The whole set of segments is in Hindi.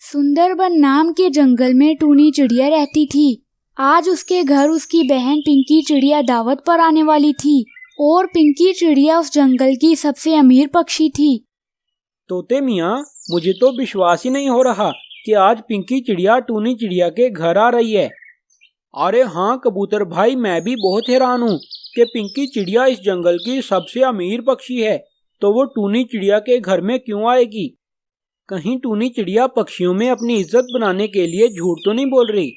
सुंदरबन नाम के जंगल में टूनी चिड़िया रहती थी। आज उसके घर उसकी बहन पिंकी चिड़िया दावत पर आने वाली थी और पिंकी चिड़िया उस जंगल की सबसे अमीर पक्षी थी। तोते मियाँ, मुझे तो विश्वास ही नहीं हो रहा कि आज पिंकी चिड़िया टूनी चिड़िया के घर आ रही है। अरे हाँ कबूतर भाई, मैं भी बहुत हैरान हूँ कि पिंकी चिड़िया इस जंगल की सबसे अमीर पक्षी है, तो वो टूनी चिड़िया के घर में क्यों आएगी? कहीं टूनी चिड़िया पक्षियों में अपनी इज्जत बनाने के लिए झूठ तो नहीं बोल रही?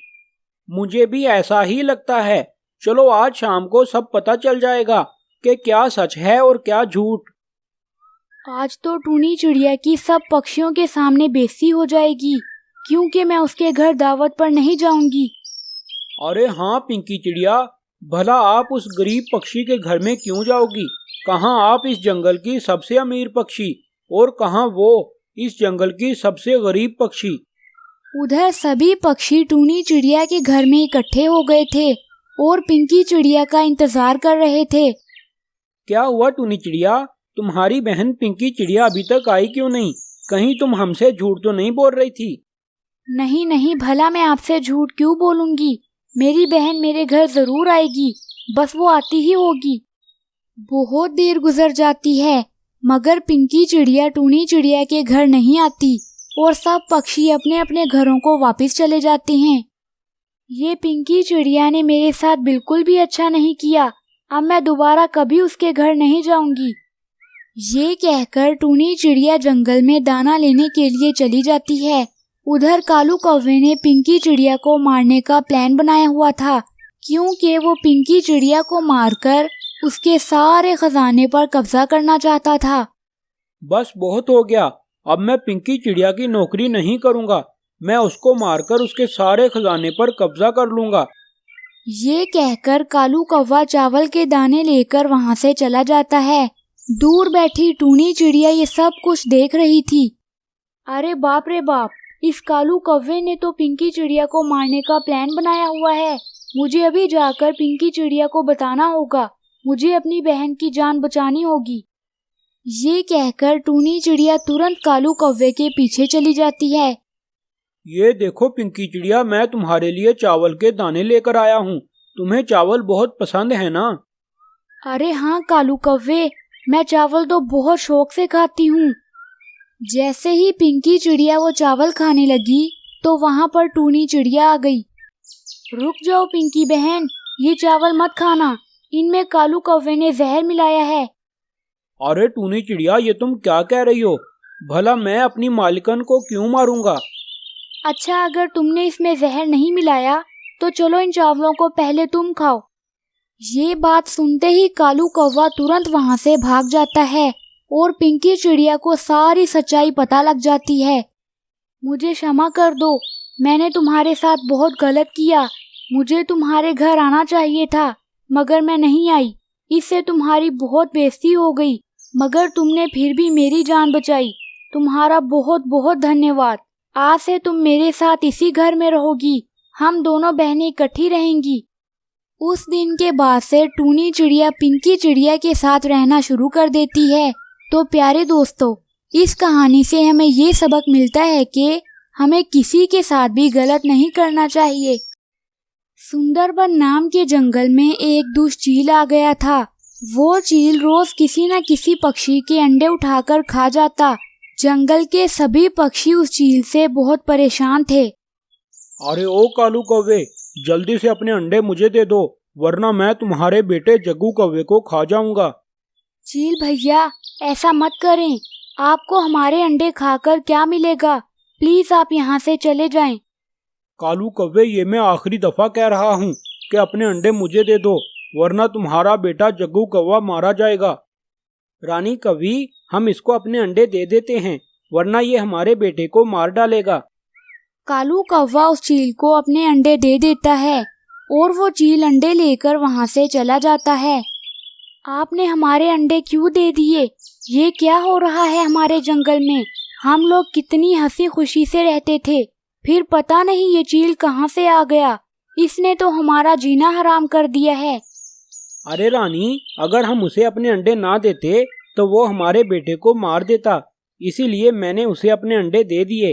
मुझे भी ऐसा ही लगता है। चलो आज शाम को सब पता चल जाएगा कि क्या सच है और क्या झूठ। आज तो टूनी चिड़िया की सब पक्षियों के सामने बेइज्जती हो जाएगी, क्योंकि मैं उसके घर दावत पर नहीं जाऊंगी। अरे हाँ पिंकी चिड़िया, भला आप उस गरीब पक्षी के घर में क्यों जाओगी? कहाँ आप इस जंगल की सबसे अमीर पक्षी और कहाँ वो इस जंगल की सबसे गरीब पक्षी। उधर सभी पक्षी टूनी चिड़िया के घर में इकट्ठे हो गए थे और पिंकी चिड़िया का इंतजार कर रहे थे। क्या हुआ टूनी चिड़िया, तुम्हारी बहन पिंकी चिड़िया अभी तक आई क्यों नहीं? कहीं तुम हमसे झूठ तो नहीं बोल रही थी? नहीं नहीं, भला मैं आपसे झूठ क्यों बोलूंगी। मेरी बहन मेरे घर जरूर आएगी, बस वो आती ही होगी। बहुत देर गुजर जाती है मगर पिंकी चिड़िया टूनी चिड़िया के घर नहीं आती और सब पक्षी अपने अपने घरों को वापस चले जाते हैं। ये पिंकी चिड़िया ने मेरे साथ बिल्कुल भी अच्छा नहीं किया, अब मैं दोबारा कभी उसके घर नहीं जाऊंगी। ये कहकर टूनी चिड़िया जंगल में दाना लेने के लिए चली जाती है। उधर कालू कौवे ने पिंकी चिड़िया को मारने का प्लान बनाया हुआ था, क्योंकि वो पिंकी चिड़िया को मारकर उसके सारे खजाने पर कब्जा करना चाहता था। बस बहुत हो गया, अब मैं पिंकी चिड़िया की नौकरी नहीं करूँगा। मैं उसको मारकर उसके सारे खजाने पर कब्जा कर लूँगा। ये कहकर कालू कौवा चावल के दाने लेकर वहाँ से चला जाता है। दूर बैठी टूनी चिड़िया ये सब कुछ देख रही थी। अरे बाप रे बाप, इस कालू कौवे ने तो पिंकी चिड़िया को मारने का प्लान बनाया हुआ है। मुझे अभी जाकर पिंकी चिड़िया को बताना होगा, मुझे अपनी बहन की जान बचानी होगी। ये कहकर टूनी चिड़िया तुरंत कालू कौवे के पीछे चली जाती है। ये देखो पिंकी चिड़िया, मैं तुम्हारे लिए चावल के दाने लेकर आया हूँ। तुम्हें चावल बहुत पसंद है ना? अरे हाँ कालू कौवे, मैं चावल तो बहुत शौक से खाती हूँ। जैसे ही पिंकी चिड़िया वो चावल खाने लगी तो वहाँ पर टूनी चिड़िया आ गई। रुक जाओ पिंकी बहन, ये चावल मत खाना, इनमें कालू कौवे ने जहर मिलाया है। अरे टूनी चिड़िया, ये तुम क्या कह रही हो? भला मैं अपनी मालिकन को क्यों मारूंगा? अच्छा, अगर तुमने इसमें जहर नहीं मिलाया तो चलो इन चावलों को पहले तुम खाओ। ये बात सुनते ही कालू कौवा तुरंत वहाँ से भाग जाता है और पिंकी चिड़िया को सारी सच्चाई पता लग जाती है। मुझे क्षमा कर दो, मैंने तुम्हारे साथ बहुत गलत किया। मुझे तुम्हारे घर आना चाहिए था मगर मैं नहीं आई, इससे तुम्हारी बहुत बेइज्जती हो गई, मगर तुमने फिर भी मेरी जान बचाई। तुम्हारा बहुत बहुत धन्यवाद। आज से तुम मेरे साथ इसी घर में रहोगी, हम दोनों बहनें इकट्ठी रहेंगी। उस दिन के बाद से टूनी चिड़िया पिंकी चिड़िया के साथ रहना शुरू कर देती है। तो प्यारे दोस्तों, इस कहानी से हमें ये सबक मिलता है कि हमें किसी के साथ भी गलत नहीं करना चाहिए। सुंदरबन नाम के जंगल में एक दुष्ट चील आ गया था। वो चील रोज किसी न किसी पक्षी के अंडे उठाकर खा जाता। जंगल के सभी पक्षी उस चील से बहुत परेशान थे। अरे ओ कालू कौवे, जल्दी से अपने अंडे मुझे दे दो, वरना मैं तुम्हारे बेटे जग्गू कौवे को खा जाऊंगा। चील भैया, ऐसा मत करें, आपको हमारे अंडे खाकर क्या मिलेगा? प्लीज आप यहाँ से चले जाएं। कालू कौवे, ये मैं आखिरी दफा कह रहा हूँ कि अपने अंडे मुझे दे दो, वरना तुम्हारा बेटा जग्गू कौवा मारा जाएगा। रानी कवि, हम इसको अपने अंडे दे देते हैं, वरना ये हमारे बेटे को मार डालेगा। कालू कौवा उस चील को अपने अंडे दे देता है और वो चील अंडे लेकर वहाँ से चला जाता है। आपने हमारे अंडे क्यों दे दिए? ये क्या हो रहा है हमारे जंगल में? हम लोग कितनी हंसी खुशी से रहते थे, फिर पता नहीं ये चील कहाँ से आ गया। इसने तो हमारा जीना हराम कर दिया है। अरे रानी, अगर हम उसे अपने अंडे ना देते तो वो हमारे बेटे को मार देता, इसीलिए मैंने उसे अपने अंडे दे दिए।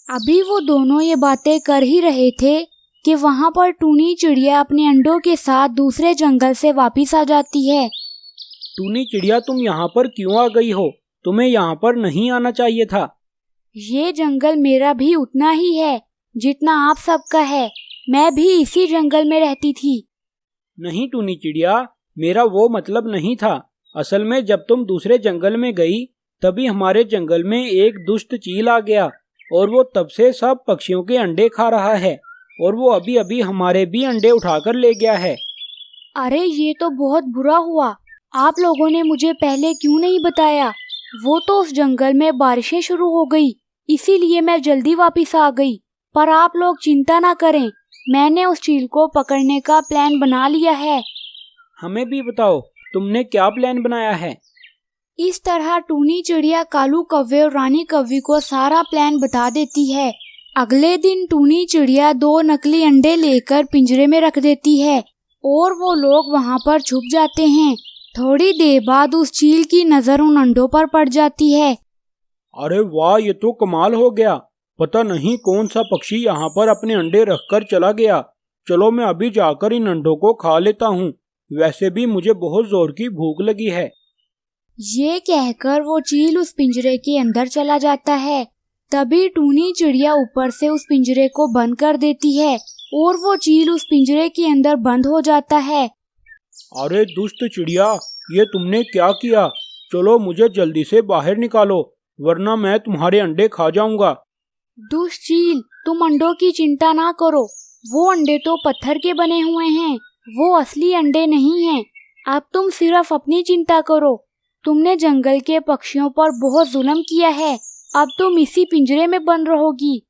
अभी वो दोनों ये बातें कर ही रहे थे कि वहाँ पर टूनी चिड़िया अपने अंडों के साथ दूसरे जंगल से वापस आ जाती है। टूनी चिड़िया, तुम यहाँ पर क्यों आ गई हो? तुम्हें यहाँ पर नहीं आना चाहिए था। ये जंगल मेरा भी उतना ही है जितना आप सबका है। मैं भी इसी जंगल में रहती थी। नहीं टूनी चिड़िया, मेरा वो मतलब नहीं था। असल में जब तुम दूसरे जंगल में गई तभी हमारे जंगल में एक दुष्ट चील आ गया और वो तब से सब पक्षियों के अंडे खा रहा है और वो अभी अभी हमारे भी अंडे उठाकर ले गया है। अरे ये तो बहुत बुरा हुआ। आप लोगों ने मुझे पहले क्यों नहीं बताया? वो तो उस जंगल में बारिशें शुरू हो गई, इसीलिए मैं जल्दी वापस आ गई। पर आप लोग चिंता ना करें, मैंने उस चील को पकड़ने का प्लान बना लिया है। हमें भी बताओ, तुमने क्या प्लान बनाया है? इस तरह टूनी चिड़िया कालू कौवे और रानी कौवी को सारा प्लान बता देती है। अगले दिन टूनी चिड़िया 2 नकली अंडे लेकर पिंजरे में रख देती है और वो लोग वहाँ पर छुप जाते हैं। थोड़ी देर बाद उस चील की नजर उन अंडों पर पड़ जाती है। अरे वाह, ये तो कमाल हो गया। पता नहीं कौन सा पक्षी यहाँ पर अपने अंडे रखकर चला गया। चलो मैं अभी जाकर इन अंडों को खा लेता हूँ। वैसे भी मुझे बहुत जोर की भूख लगी है। ये कहकर वो चील उस पिंजरे के अंदर चला जाता है। तभी टूनी चिड़िया ऊपर से उस पिंजरे को बंद कर देती है और वो चील उस पिंजरे के अंदर बंद हो जाता है। अरे दुष्ट चिड़िया, ये तुमने क्या किया? चलो मुझे जल्दी से बाहर निकालो, वरना मैं तुम्हारे अंडे खा जाऊंगा। दुष्ट चील, तुम अंडों की चिंता ना करो। वो अंडे तो पत्थर के बने हुए हैं, वो असली अंडे नहीं हैं। अब तुम सिर्फ अपनी चिंता करो। तुमने जंगल के पक्षियों पर बहुत जुल्म किया है, अब तुम इसी पिंजरे में बंद रहोगी।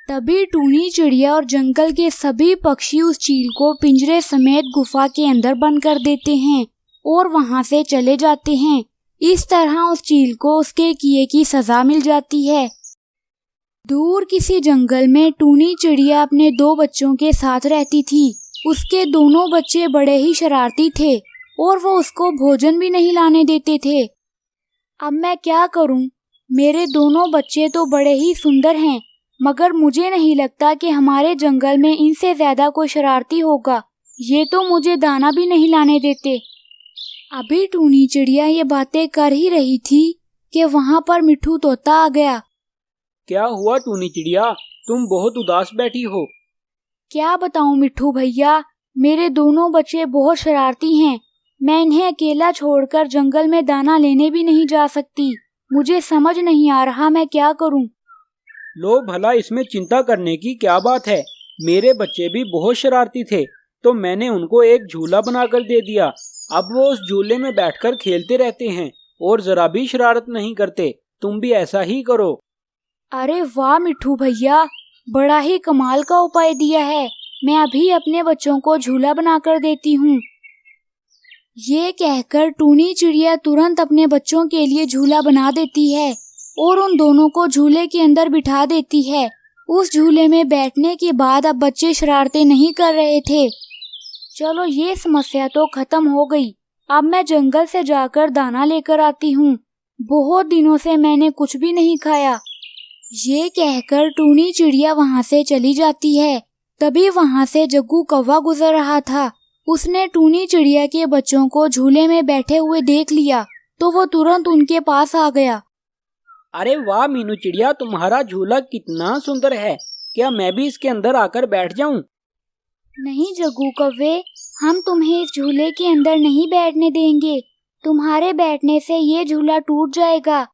तभी टूनी चिड़िया और जंगल के सभी पक्षी उस चील को पिंजरे समेत गुफा के अंदर बंद कर देते हैं और वहां से चले जाते हैं। इस तरह उस चील को उसके किए की सजा मिल जाती है। दूर किसी जंगल में टूनी चिड़िया अपने 2 बच्चों के साथ रहती थी। उसके दोनों बच्चे बड़े ही शरारती थे और वो उसको भोजन भी नहीं लाने देते थे। अब मैं क्या करूं? मेरे दोनों बच्चे तो बड़े ही सुंदर हैं, मगर मुझे नहीं लगता कि हमारे जंगल में इनसे ज्यादा कोई शरारती होगा। ये तो मुझे दाना भी नहीं लाने देते। अभी टूनी चिड़िया ये बातें कर ही रही थी कि वहाँ पर मिट्ठू तोता आ गया। क्या हुआ टूनी चिड़िया, तुम बहुत उदास बैठी हो? क्या बताऊं मिट्ठू भैया, मेरे दोनों बच्चे बहुत शरारती हैं। मैं इन्हें अकेला छोड़कर जंगल में दाना लेने भी नहीं जा सकती। मुझे समझ नहीं आ रहा मैं क्या करूं। लो भला, इसमें चिंता करने की क्या बात है? मेरे बच्चे भी बहुत शरारती थे, तो मैंने उनको एक झूला बनाकर दे दिया। अब वो उस झूले में बैठकर खेलते रहते हैं और जरा भी शरारत नहीं करते। तुम भी ऐसा ही करो। अरे वाह मिट्ठू भैया, बड़ा ही कमाल का उपाय दिया है। मैं अभी अपने बच्चों को झूला बनाकर देती हूँ। ये कहकर टूनी चिड़िया तुरंत अपने बच्चों के लिए झूला बना देती है और उन दोनों को झूले के अंदर बिठा देती है। उस झूले में बैठने के बाद अब बच्चे शरारतें नहीं कर रहे थे। चलो ये समस्या तो खत्म हो गई। अब मैं जंगल से जाकर दाना लेकर आती हूँ। बहुत दिनों से मैंने कुछ भी नहीं खाया। ये कहकर टूनी चिड़िया वहाँ से चली जाती है। तभी वहाँ से जग्गू कौवा गुजर रहा था। उसने टूनी चिड़िया के बच्चों को झूले में बैठे हुए देख लिया तो वो तुरंत उनके पास आ गया। अरे वाह मीनू चिड़िया, तुम्हारा झूला कितना सुंदर है। क्या मैं भी इसके अंदर आकर बैठ जाऊं? नहीं जग्गू कौवे, हम तुम्हें इस झूले के अंदर नहीं बैठने देंगे। तुम्हारे बैठने से ये झूला टूट जाएगा।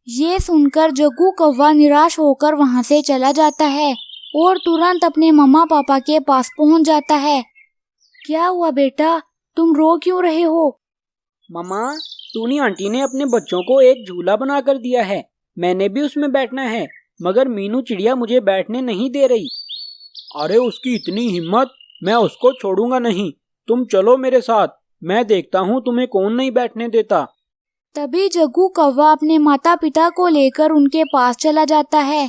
ये सुनकर जग्गू कौवा निराश होकर वहाँ से चला जाता है और तुरंत अपने मम्मा पापा के पास पहुँच जाता है। क्या हुआ बेटा, तुम रो क्यों रहे हो? मम्मा, टूनी आंटी ने अपने बच्चों को एक झूला बना कर दिया है। मैंने भी उसमें बैठना है, मगर मीनू चिड़िया मुझे बैठने नहीं दे रही। अरे उसकी इतनी हिम्मत, मैं उसको छोड़ूंगा नहीं। तुम चलो मेरे साथ, मैं देखता हूँ तुम्हें कौन नहीं बैठने देता। तभी जग्गू कौवा अपने माता पिता को लेकर उनके पास चला जाता है।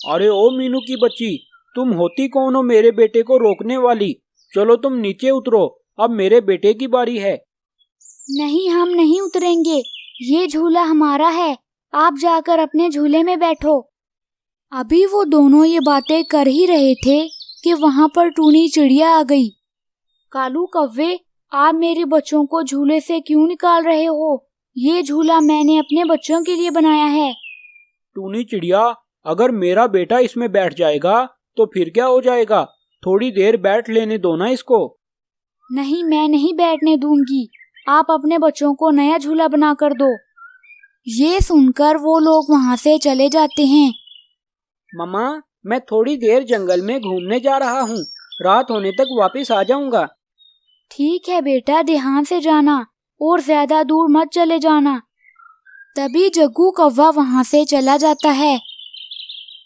अरे ओ मीनू की बच्ची, तुम होती कौन हो मेरे बेटे को रोकने वाली? चलो तुम नीचे उतरो, अब मेरे बेटे की बारी है। नहीं, हम नहीं उतरेंगे। ये झूला हमारा है। आप जाकर अपने झूले में बैठो। अभी वो दोनों ये बातें कर ही रहे थे कि वहाँ पर टूनी चिड़िया आ गई। कालू कौवे, आप मेरे बच्चों को झूले से क्यों निकाल रहे हो? ये झूला मैंने अपने बच्चों के लिए बनाया है। टूनी चिड़िया, अगर मेरा बेटा इसमें बैठ जाएगा तो फिर क्या हो जाएगा? थोड़ी देर बैठ लेने दो ना इसको। नहीं, मैं नहीं बैठने दूंगी। आप अपने बच्चों को नया झूला बना कर दो। ये सुनकर वो लोग वहाँ से चले जाते हैं। मम्मा, मैं थोड़ी देर जंगल में घूमने जा रहा हूँ। रात होने तक वापस आ जाऊंगा। ठीक है बेटा, ध्यान से जाना और ज्यादा दूर मत चले जाना। तभी जग्गू कौवा वहाँ से चला जाता है।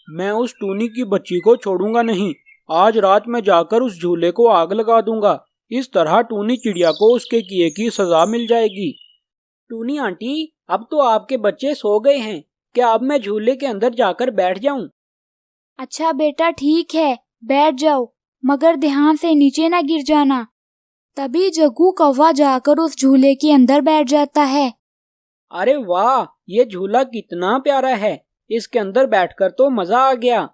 मैं उस टूनी की बच्ची को छोड़ूंगा नहीं। आज रात में जाकर उस झूले को आग लगा दूंगा। इस तरह टूनी चिड़िया को उसके किए की सजा मिल जाएगी। टूनी आंटी, अब तो आपके बच्चे सो गए हैं। क्या अब मैं झूले के अंदर जाकर बैठ जाऊं? अच्छा बेटा, ठीक है, बैठ जाओ, मगर ध्यान से नीचे ना गिर जाना। तभी जग्गू कौवा जाकर उस झूले के अंदर बैठ जाता है। अरे वाह, ये झूला कितना प्यारा है। इसके अंदर बैठकर तो मजा आ गया।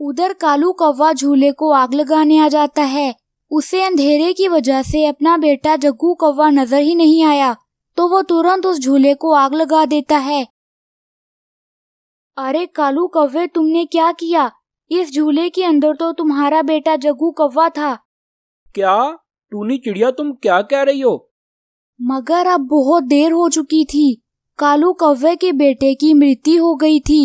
उधर कालू कौवा झूले को आग लगाने आ जाता है। उसे अंधेरे की वजह से अपना बेटा जग्गू कौवा नजर ही नहीं आया, तो वो तुरंत उस झूले को आग लगा देता है। अरे कालू कौवे, तुमने क्या किया? इस झूले के अंदर तो तुम्हारा बेटा जग्गू कौवा था। क्या? टूनी चिड़िया, तुम क्या कह रही हो? मगर अब बहुत देर हो चुकी थी। कालू कौवे के बेटे की मृत्यु हो गई थी।